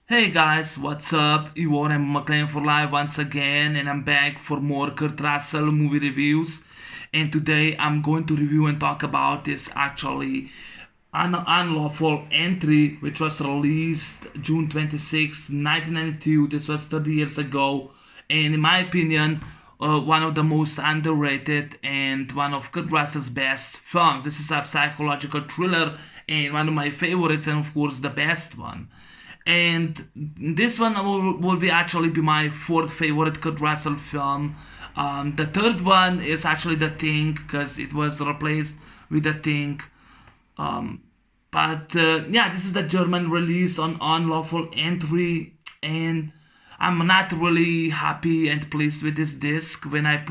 Hey guys, what's up? Yvonne and McLean for Live once again, and I'm back for more Kurt Russell movie reviews. And today I'm going to review and talk about this actually Unlawful Entry, which was released June 26, 1992. This was 30 years ago, and in my opinion, one of the most underrated and one of Kurt Russell's best films. This is a psychological thriller and one of my favorites, and of course, the best one. And this one will be actually be my fourth favorite Kurt Russell film. The third one is actually The Thing because it was replaced with The Thing. But yeah, this is the German release on Unlawful Entry, and I'm not really happy and pleased with this disc. When I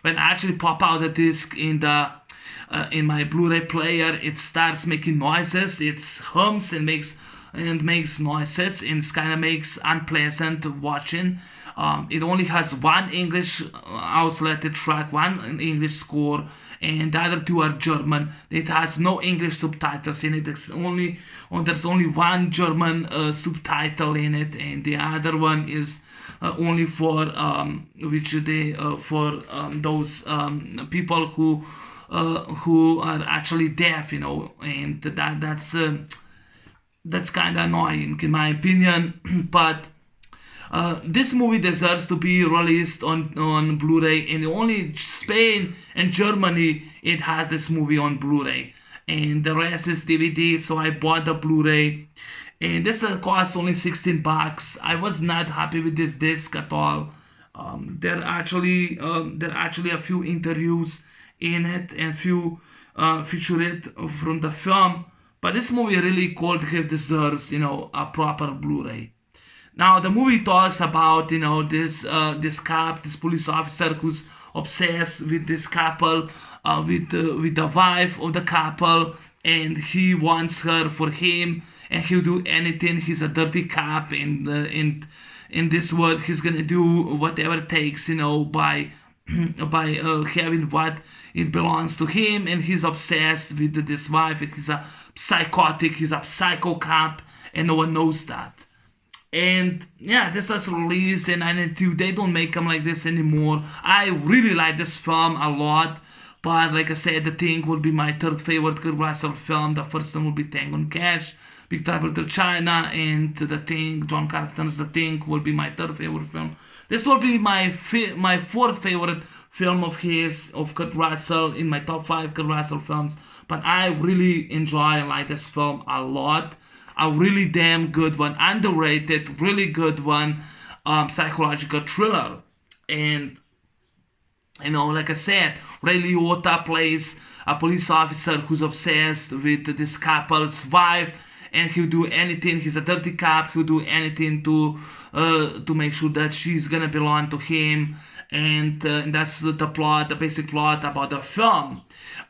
actually pop out the disc in my Blu-ray player, it starts making noises. It hums and makes noises, and it kind of makes unpleasant watching. It only has one English isolated track, one English score, and the other two are German. It has no English subtitles in it. There's only one German subtitle in it, and the other one is only for those people who are actually deaf, and that's kind of annoying in my opinion. But this movie deserves to be released on Blu-ray, and only Spain and Germany it has this movie on Blu-ray, and the rest is DVD. So I bought the Blu-ray, and this cost only $16. I was not happy with this disc at all. There are actually a few interviews in it and few feature it from the film. But this movie really cold have deserves, a proper Blu-ray. Now the movie talks about, this cop, this police officer who's obsessed with this couple, with the wife of the couple, and he wants her for him, and he'll do anything. He's a dirty cop, and in this world he's gonna do whatever it takes, by having what it belongs to him, and he's obsessed with this wife. And he's a psychotic, he's a psycho cop, and no one knows that. And yeah, this was released in 92. They don't make them like this anymore. I really like this film a lot, but like I said, The Thing will be my third favorite Kurt Russell film. The first one will be Tango and Cash, Big Trouble to China, and The Thing, John Carpenter's The Thing will be my third favorite film. This will be my fourth favorite film of his, of Kurt Russell, in my top five Kurt Russell films. But I really enjoy and like this film a lot. A really damn good one, underrated, really good one, psychological thriller. And like I said, Ray Liotta plays a police officer who's obsessed with this couple's wife, and he'll do anything. He's a dirty cop. He'll do anything to make sure that she's gonna belong to him. And that's the plot, the basic plot about the film.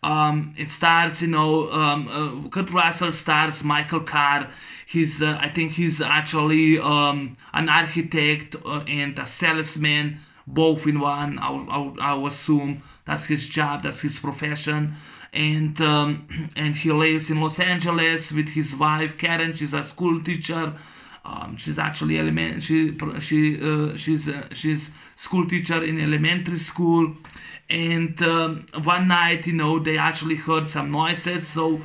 It starts, Kurt Russell stars Michael Carr. I think he's actually an architect and a salesman, both in one. I'll assume that's his job, that's his profession. And he lives in Los Angeles with his wife Karen. She's a school teacher. She's actually she's school teacher in elementary school. And one night, they actually heard some noises. So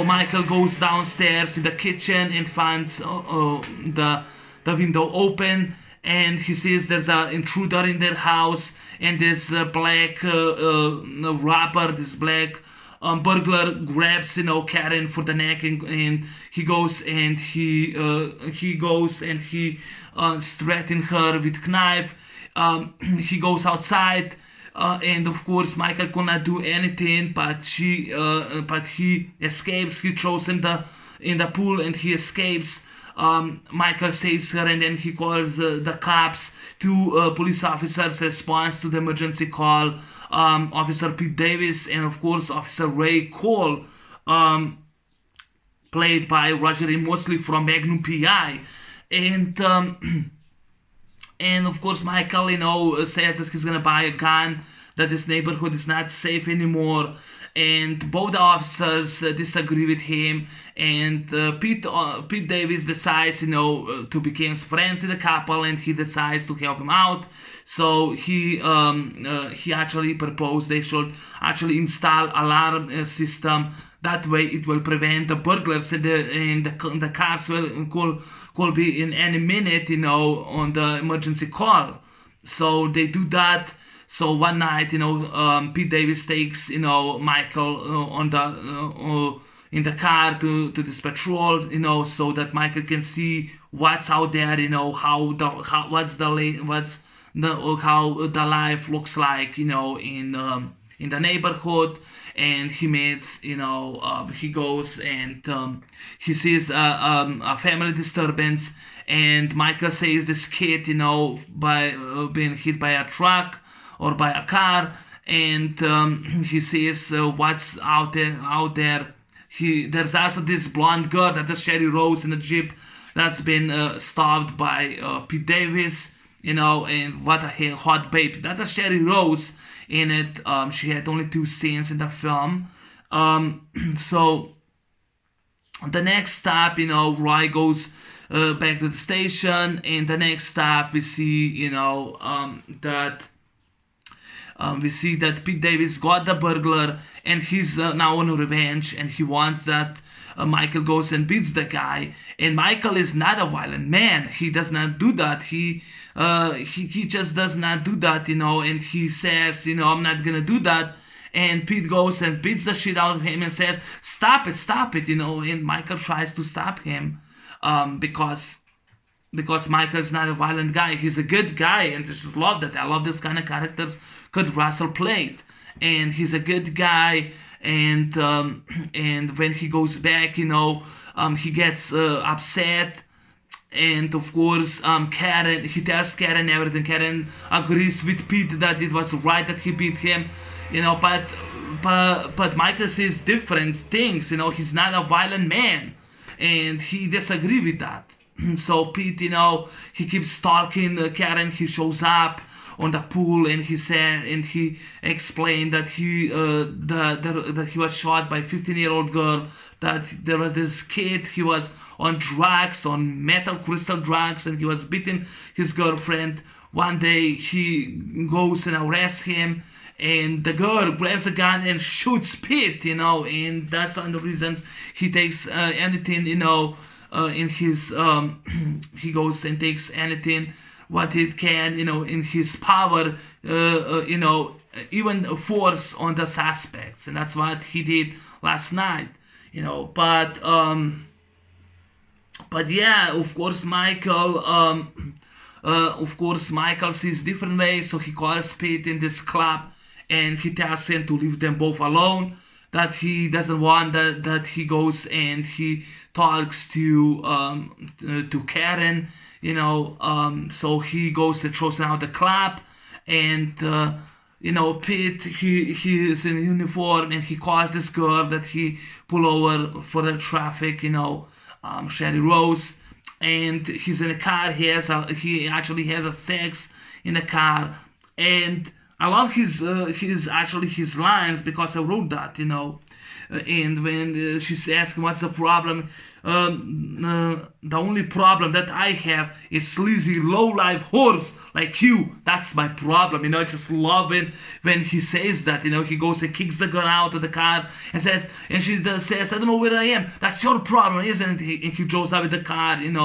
Michael goes downstairs in the kitchen and finds the window open, and he sees there's an intruder in their house, and this black robber, this black burglar grabs Karen for the neck, and he goes and he threatens her with knife. He goes outside, and of course Michael could not do anything, but he escapes. He throws in the pool, and he escapes. Michael saves her, and then he calls the cops. Two police officers responds to the emergency call. Officer Pete Davis and of course Officer Ray Cole, played by Roger E. Mosley from Magnum PI. And of course Michael, says that he's gonna buy a gun that this neighborhood is not safe anymore. And both the officers disagree with him, and Pete Davis decides, to become friends with the couple, and he decides to help him out. So he actually proposed they should actually install alarm system. That way, it will prevent the burglars, and the cops could be in any minute, on the emergency call. So they do that. So one night, Pete Davis takes, Michael on the in the car to this patrol, so that Michael can see what's out there, how the life looks like, in the neighborhood. And he meets, he goes and he sees a family disturbance, and Michael saves this kid, by being hit by a truck or by a car, and he sees what's out there. There's also this blonde girl that is Sherry Rose in a Jeep that's been stopped by Pete Davis, and what a hot babe. That's a Sherry Rose in it. She had only 2 scenes in the film. So the next stop, Roy goes back to the station, and the next stop we see, that Pete Davis got the burglar, and he's now on revenge, and he wants that Michael goes and beats the guy. And Michael is not a violent man. He does not do that. He just does not do that, and he says, I'm not gonna do that. And Pete goes and beats the shit out of him and says, stop it, and Michael tries to stop him, because Michael's not a violent guy. He's a good guy, and I just love that. I love this kind of characters Kurt Russell played. And he's a good guy, and when he goes back, he gets upset. And of course, Karen, he tells Karen everything. Karen agrees with Pete that it was right that he beat him, but Michael says different things. He's not a violent man, and he disagrees with that. So Pete, he keeps stalking Karen. He shows up on the pool, and he explained that that he was shot by a 15-year-old girl. That there was this kid. He was on drugs, on metal crystal drugs, and he was beating his girlfriend. One day he goes and arrests him, and the girl grabs a gun and shoots Pete, and that's one of the reasons he takes anything, in his, he goes and takes anything what it can, in his power, even force on the suspects, and that's what he did last night, But yeah, of course, Michael sees different ways, so he calls Pete in this club, and he tells him to leave them both alone, that he doesn't want that he goes and he talks to Karen, so he goes and throws out the club, and Pete, he is in uniform, and he calls this girl that he pull over for the traffic, Sherry Rose, and he's in a car. He actually has a sex in the car, and I love his lines, because I wrote that, and when she's asking what's the problem, the only problem that I have is sleazy low-life horse like you. That's my problem, I just love it when he says that, he goes and kicks the girl out of the car and says, I don't know where I am. That's your problem, isn't it? And he goes out with the car, and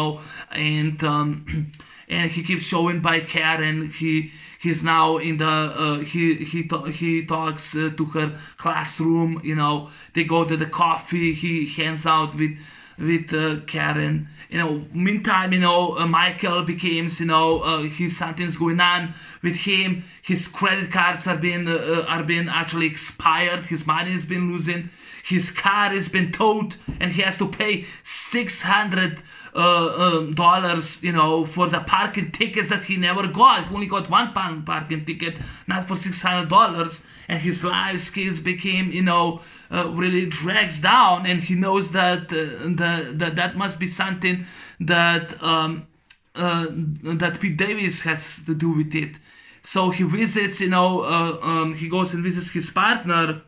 he keeps showing by Karen. He's now in the he talks to her classroom. They go to the coffee. He hangs out with Karen. Meantime, Michael becomes, something's going on with him. His credit cards are being actually expired. His money has been losing. His car has been towed, and he has to pay $600 for the parking tickets that he never got. He only got one parking ticket, not for $600, and his life skills became, really drags down, and he knows that that must be something that Pete Davis has to do with it. So he visits, he goes and visits his partner,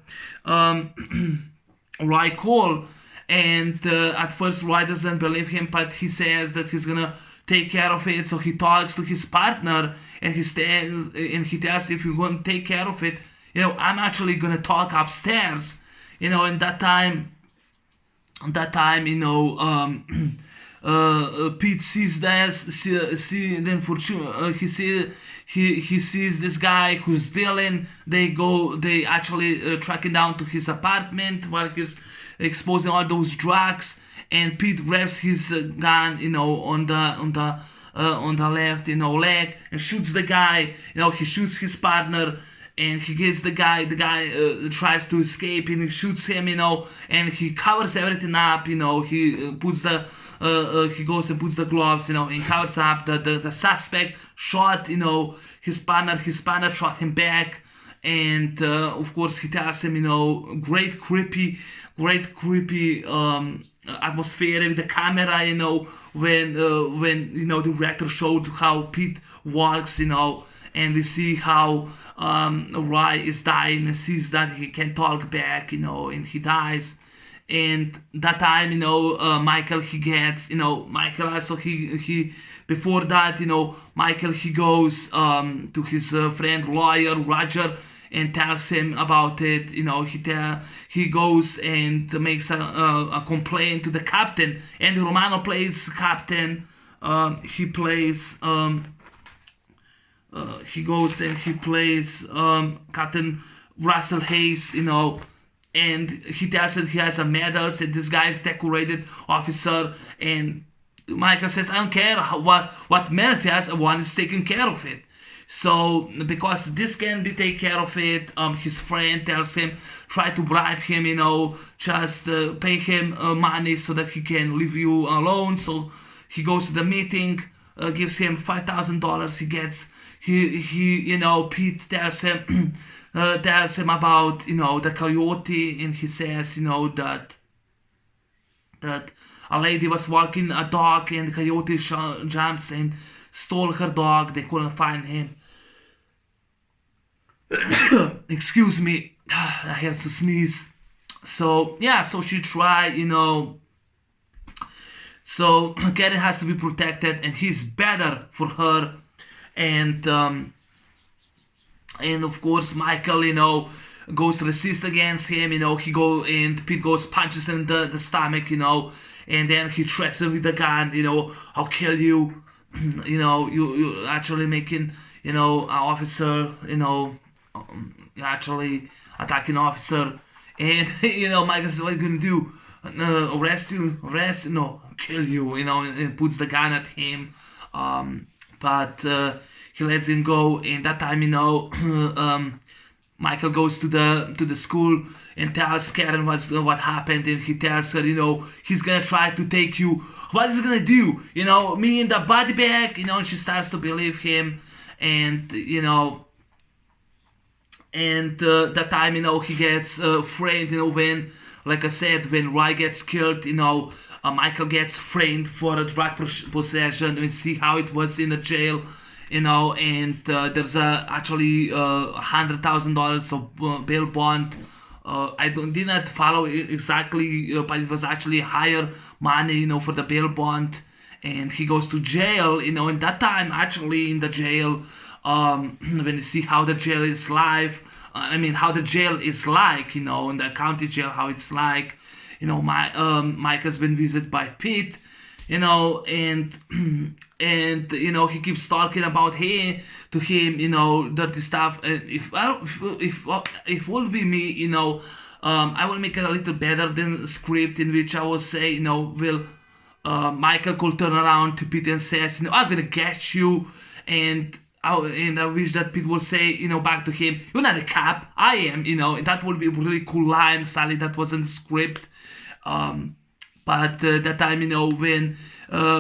Roy Cole, and at first Roy doesn't believe him, but he says that he's gonna take care of it. So he talks to his partner, and he tells, if you're gonna take care of it, I'm actually gonna talk upstairs. And that time, Pete sees then for sure, he sees this guy who's dealing. They actually track him down to his apartment while he's exposing all those drugs, and Pete grabs his gun, on the left, leg, and shoots the guy. He shoots his partner, and he gets the guy. The guy tries to escape, and he shoots him, and he covers everything up. He puts he goes and puts the gloves, and covers up the suspect shot, his partner. His partner shot him back, and of course he tells him, great creepy atmosphere with the camera, when the director showed how Pete works, and we see how Roy is dying and sees that he can talk back, and he dies. And that time, Michael, he gets, Michael also, he before that, Michael, he goes to his friend lawyer Roger and tells him about it. He goes and makes a complaint to the captain, and Romano plays captain. He plays he goes and he plays Captain Russell Hayes, and he tells that he has a medal, and this guy is decorated officer, and Michael says, I don't care what medal he has, one is taking care of it. So because this can be take care of it, his friend tells him, try to bribe him, just pay him money so that he can leave you alone. So he goes to the meeting, gives him $5,000. He gets Pete tells him about the coyote, and he says that a lady was walking a dog, and the coyote jumps and stole her dog. They couldn't find him. Excuse me, I have to sneeze. So she tried, so Karen has to be protected, and he's better for her. And of course Michael, goes to resist against him. And Pete goes, punches him in the stomach, and then he threatens him with the gun, I'll kill you. You actually making, an officer, you're actually attacking officer. And Michael says, what are you gonna do? Arrest you? No, kill you, and puts the gun at him. But he lets him go, and that time, Michael goes to the school and tells Karen what happened, and he tells her, he's gonna try to take you. What is he gonna do? Me in the body bag, and she starts to believe him, and that time, he gets framed, when, like I said, when Roy gets killed, Michael gets framed for a drug possession. We see how it was in the jail, and there's actually $100,000 of bail bond. I did not follow it exactly, but it was actually higher money, for the bail bond. And he goes to jail, in that time, actually in the jail, when you see how the jail is how the jail is like, in the county jail, how it's like, Mike has been visited by Pete, and he keeps talking about him to him, dirty stuff. And if it would be me, I will make it a little better than the script, in which I will say, Michael could turn around to Pete and says, I'm gonna get you, and I wish that Pete will say, back to him, you're not a cop, I am, that would be a really cool line. Sadly, that wasn't the script. But that time, when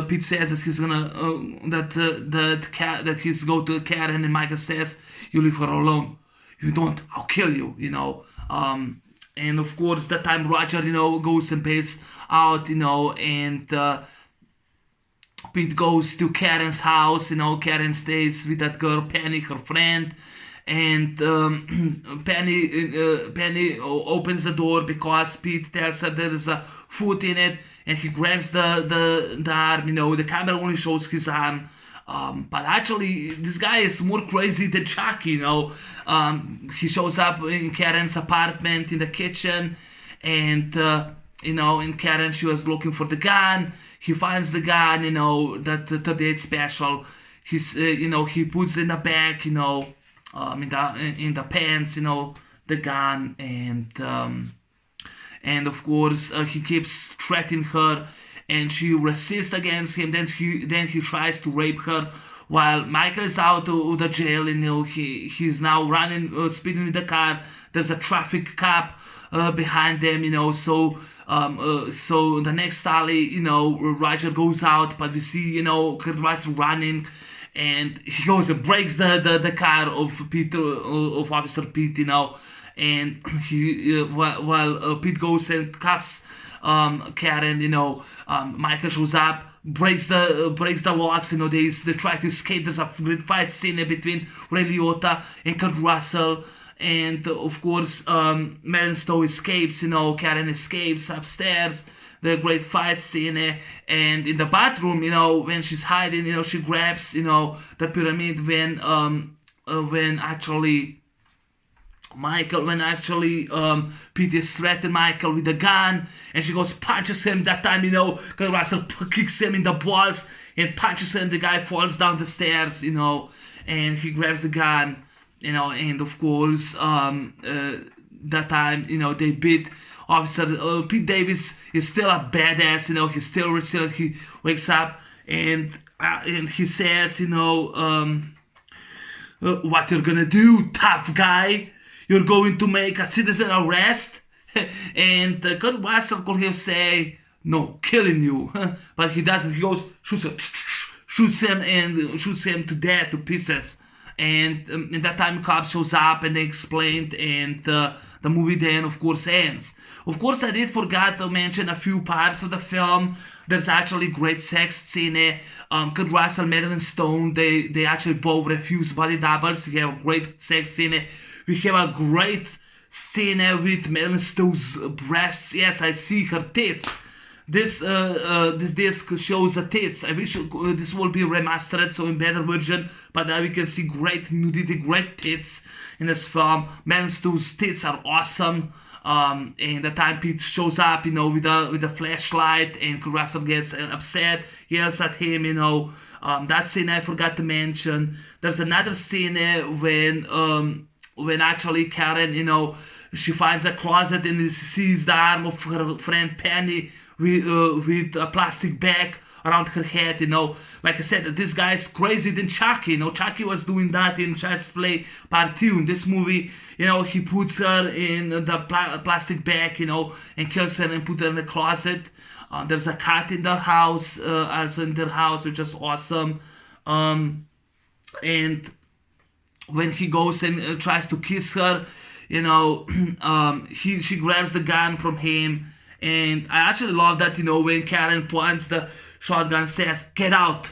Pete says that he's gonna that he's go to Karen, and Michael says, you leave her alone. If you don't, I'll kill you. And of course that time Roger, goes and bails out, and Pete goes to Karen's house. Karen stays with that girl Penny, her friend, and Penny opens the door because Pete tells her there is a foot in it, and he grabs the arm. The camera only shows his arm. But actually, this guy is more crazy than Chucky. He shows up in Karen's apartment in the kitchen, and in Karen, she was looking for the gun. He finds the gun. That 38 special. He puts in the bag. In the pants. The gun, and of course he keeps threatening her, and she resists against him. Then he tries to rape her while Michael is out of the jail. He's now running, speeding with the car. There's a traffic cop behind them. So the next alley, Roger goes out, but we see Kurt Russell running, and he goes and breaks the car of Officer Pete. And he while Pete goes and cuffs Karen, Michael shows up, breaks the locks. They try to escape. There's a great fight scene between Ray Liotta and Kurt Russell, and of course Marilyn Stowe escapes. Karen escapes upstairs. The great fight scene, and in the bathroom, when she's hiding, she grabs the pyramid when actually Pete is threatening Michael with a gun, and she goes punches him. That time, Kurt Russell kicks him in the balls and punches him. The guy falls down the stairs, and he grabs the gun, and of course, that time, they beat Officer Pete Davis. Is still a badass, he's still resilient. He wakes up and he says, what you're gonna do, tough guy? You're going to make a citizen arrest? And Kurt Russell could have say, no, killing you. But he doesn't. He goes, shoots him to death, to pieces. And in that time, cops shows up and they explained, and the movie then, of course, ends. Of course, I did forget to mention a few parts of the film. There's actually great sex scene. Kurt Russell, Marilyn Stone, they actually both refuse body doubles. We have a great sex scene. We have a great scene with Marilyn Stone's breasts. Yes, I see her tits. This disc shows the tits. I wish this will be remastered, so in better version. But now we can see great nudity, great tits in this film. Marilyn Stone's tits are awesome. And the time Pete shows up, with a flashlight, and Kurt Russell gets upset, yells at him, that scene I forgot to mention. There's another scene when actually Karen, she finds a closet and sees the arm of her friend Penny with a plastic bag around her head. Like I said, this guy's crazy than Chucky. Chucky was doing that in Child's Play Part 2. In this movie, he puts her in the plastic bag, and kills her and puts her in the closet. There's a cat in the house, also in their house, which is awesome. And when he goes and tries to kiss her, she grabs the gun from him. And I actually love that, when Karen points the shotgun, says, "Get out."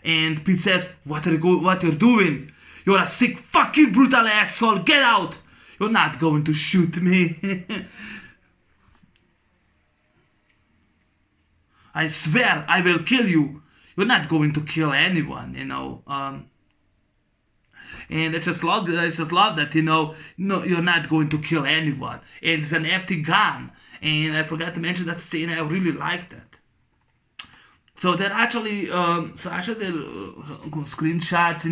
And Pete says, what you're doing? You're a sick, fucking brutal asshole. Get out. You're not going to shoot me. I swear I will kill you. You're not going to kill anyone, and I just love that, no, you're not going to kill anyone. And it's an empty gun. And I forgot to mention that scene. I really liked it. So they're actually, the screenshots,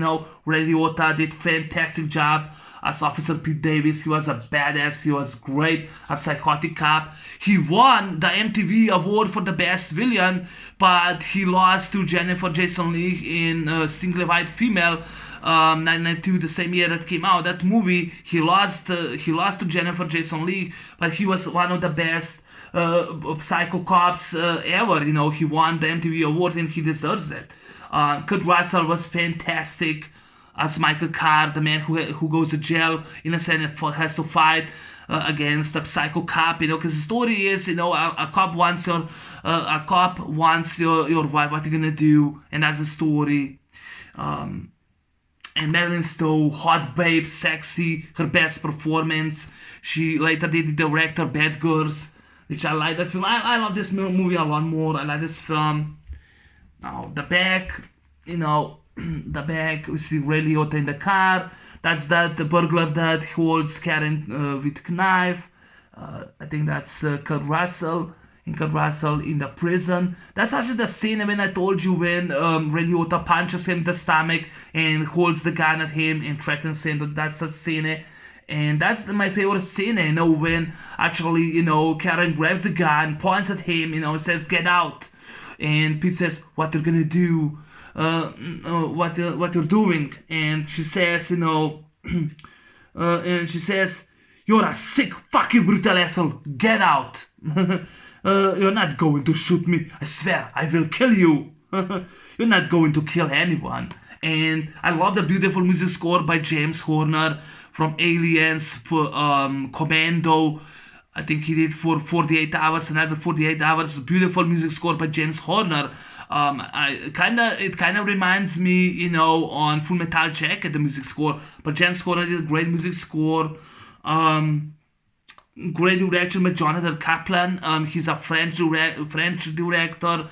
Ray Liotta did fantastic job as Officer Pete Davis. He was a badass. He was great, a psychotic cop. He won the MTV award for the best villain, but he lost to Jennifer Jason Leigh in Single White Female. 1992, the same year that came out. That movie, he lost to Jennifer Jason Leigh, but he was one of the best psycho cops ever. He won the MTV award and he deserves it. Kurt Russell was fantastic as Michael Carr, the man who goes to jail, innocent and has to fight against a psycho cop, because the story is, a cop wants your wife. What are you gonna do? And that's the story. And Marilyn Stowe, hot babe, sexy, her best performance. She later did the director Bad Girls, which I like that film. I love this movie a lot more. I like this film. Now the back, the back, we see Ray Liotta in the car. That's the burglar that holds Karen with knife. I think that's Kurt Russell. Kurt Russell in the prison. That's actually the scene when I told you when Ray Liotta punches him in the stomach and holds the gun at him and threatens him. That's the scene. And that's my favorite scene, when actually, Karen grabs the gun, points at him, says, "Get out." And Pete says, "What you're gonna do? What you're doing?" And she says, and she says, "You're a sick, fucking brutal asshole. Get out. You're not going to shoot me. I swear, I will kill you. You're not going to kill anyone." And I love the beautiful music score by James Horner from Aliens, Commando. I think he did for 48 hours, another 48 hours. Beautiful music score by James Horner. It kind of reminds me, on Full Metal Jacket, the music score. But James Horner did a great music score. Great direction by Jonathan Kaplan. He's a French director.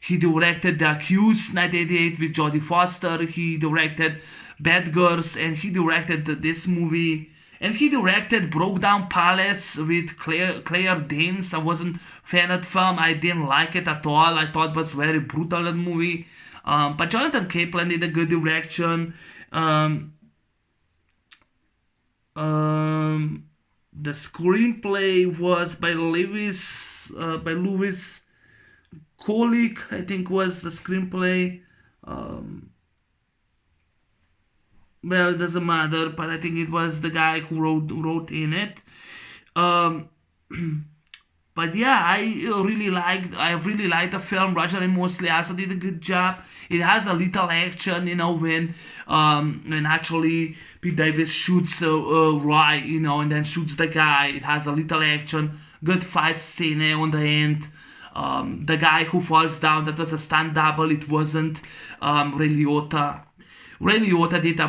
He directed The Accused 1988 with Jodie Foster. He directed Bad Girls, and he directed this movie. And he directed Broke Down Palace with Claire Danes. I wasn't a fan of the film. I didn't like it at all. I thought it was very brutal, that movie. But Jonathan Kaplan did a good direction. The screenplay was by Lewis Kolick, I think was the screenplay. Well, it doesn't matter, but I think it was the guy who wrote in it. But yeah, I really liked the film. Roger and Mosley also did a good job. It has a little action, when actually Pete Davis shoots Roy, and then shoots the guy. It has a little action. Good fight scene on the end. The guy who falls down, that was a stunt double. It wasn't Ray Liotta. Ray Liotta did a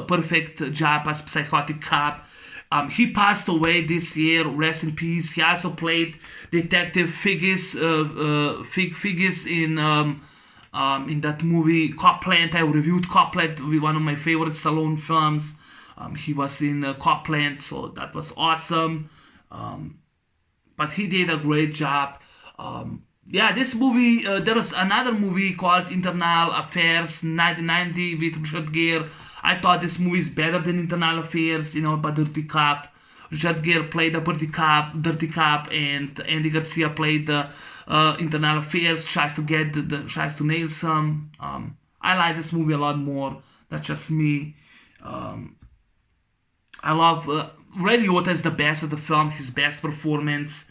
perfect job as psychotic cop. He passed away this year. Rest in peace. He also played Detective Figgis in that movie Copland. I reviewed Copland, one of my favorite Stallone films. He was in Copland, so that was awesome. But he did a great job. This movie, there was another movie called Internal Affairs 1990 with Richard Gere. I thought this movie is better than Internal Affairs, but Dirty Cop. Richard Gere played the Dirty Cop, and Andy Garcia played the Internal Affairs, tries to nail some. I like this movie a lot more. That's just me. I love Ray Liotta is the best of the film, his best performance.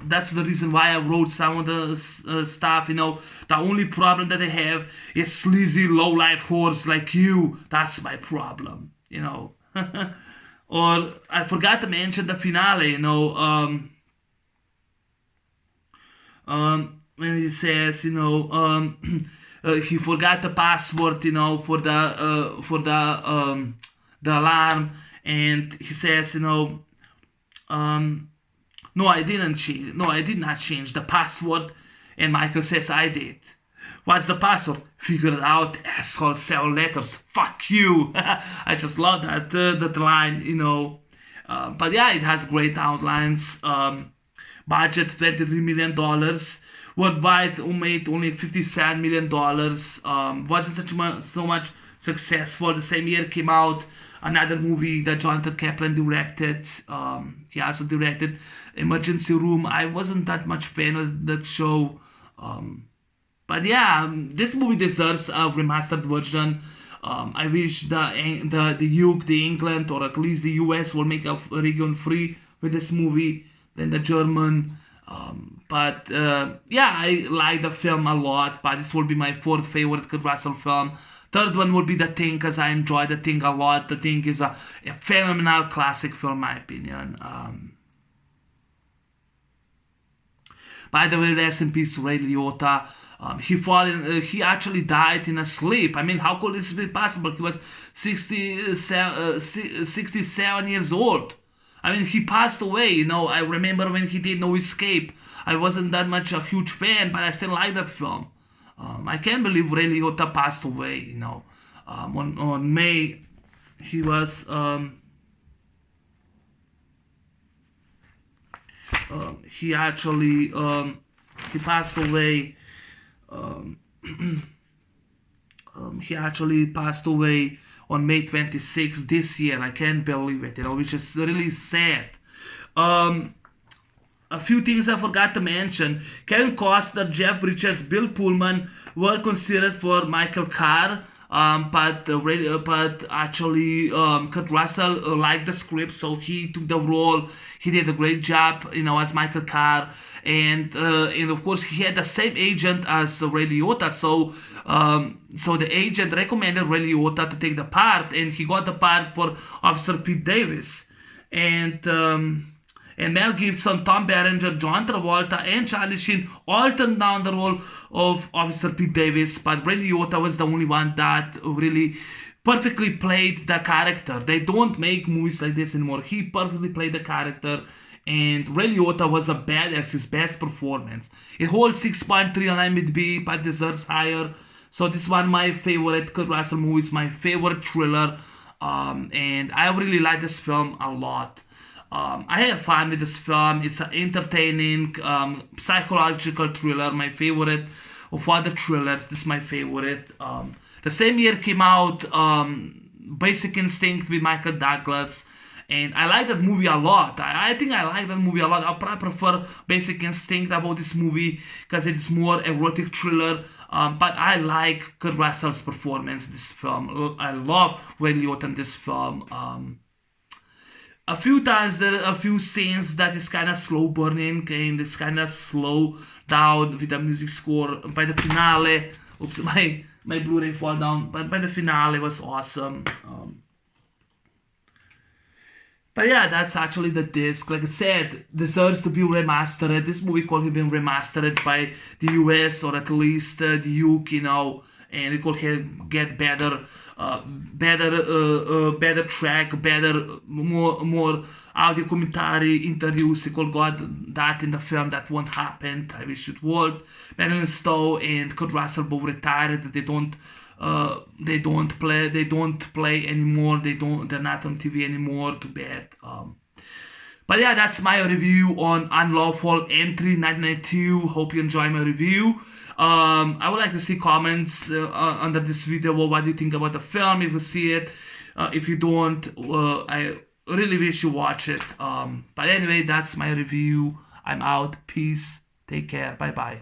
That's the reason why I wrote some of the stuff. The only problem that I have is sleazy low-life whores like you. That's my problem. Or I forgot to mention the finale. When he says, he forgot the password, for the alarm, and he says, "No, I didn't change. No, I did not change the password." And Michael says, "I did." "What's the password?" "Figure it out, asshole. 7 letters. Fuck you." I just love that line, But yeah, it has great outlines. Budget $23 million. Worldwide, made only $57 million. Wasn't so much successful. The same year came out another movie that Jonathan Kaplan directed. He also directed Emergency Room. I wasn't that much fan of that show. But yeah, this movie deserves a remastered version. I wish the UK, the England, or at least the US will make a region free with this movie than the German. But I like the film a lot. But this will be my 4th favorite Kurt Russell film. Third one would be The Thing, because I enjoy The Thing a lot. The Thing is a phenomenal classic film, in my opinion. By the way, rest in peace, Ray Liotta. He actually died in a sleep. I mean, how could this be possible? He was 67 years old. I mean, he passed away, you know. I remember when he did No Escape. I wasn't that much a huge fan, but I still like that film. I can't believe Ray Liotta passed away, you know. On May, he was... he actually he passed away. He actually passed away on May 26th this year. I can't believe it, you know, which is really sad. A few things I forgot to mention. Kevin Costner, Jeff Bridges, Bill Pullman were considered for Michael Carr. But actually Kurt Russell liked the script, so he took the role. He did a great job, you know, as Michael Carr, and of course he had the same agent as Ray Liotta. So the agent recommended Ray Liotta to take the part, and he got the part for Officer Pete Davis, and Mel Gibson, Tom Berenger, John Travolta, and Charlie Sheen all turned down the role of Officer Pete Davis, but Ray Liotta was the only one that really perfectly played the character. They don't make movies like this anymore. He perfectly played the character, and Ray Liotta was a badass, his best performance. It holds 6.3 on IMDb, but deserves higher. So this is one of my favorite Kurt Russell movies, my favorite thriller, and I really like this film a lot. I have fun with this film. It's an entertaining psychological thriller, my favorite of all the thrillers. This is my favorite. The same year came out Basic Instinct with Michael Douglas, and I like that movie a lot. I think I like that movie a lot. I prefer Basic Instinct about this movie because it's more erotic thriller. But I like Kurt Russell's performance in this film. I love Ray Liotta in this film. A few times there are a few scenes that is kind of slow burning and it's kind of slow down with the music score. By the finale, oops, my Blu-ray fall down. But by the finale was awesome. But yeah, that's actually the disc. Like I said, deserves to be remastered. This movie could have been remastered by the US or at least the UK, you know, and it could get better. Better track, more audio commentary, interviews. They could got that in the film. That won't happen. I wish it would. Marilyn Stowe and Kurt Russell both retired. They don't play anymore. They're not on TV anymore. Too bad. But yeah, that's my review on Unlawful Entry 1992. Hope you enjoy my review. I would like to see comments under this video. What do you think about the film? If you see it, if you don't, I really wish you watch it. But anyway, that's my review. I'm out. Peace. Take care. Bye bye.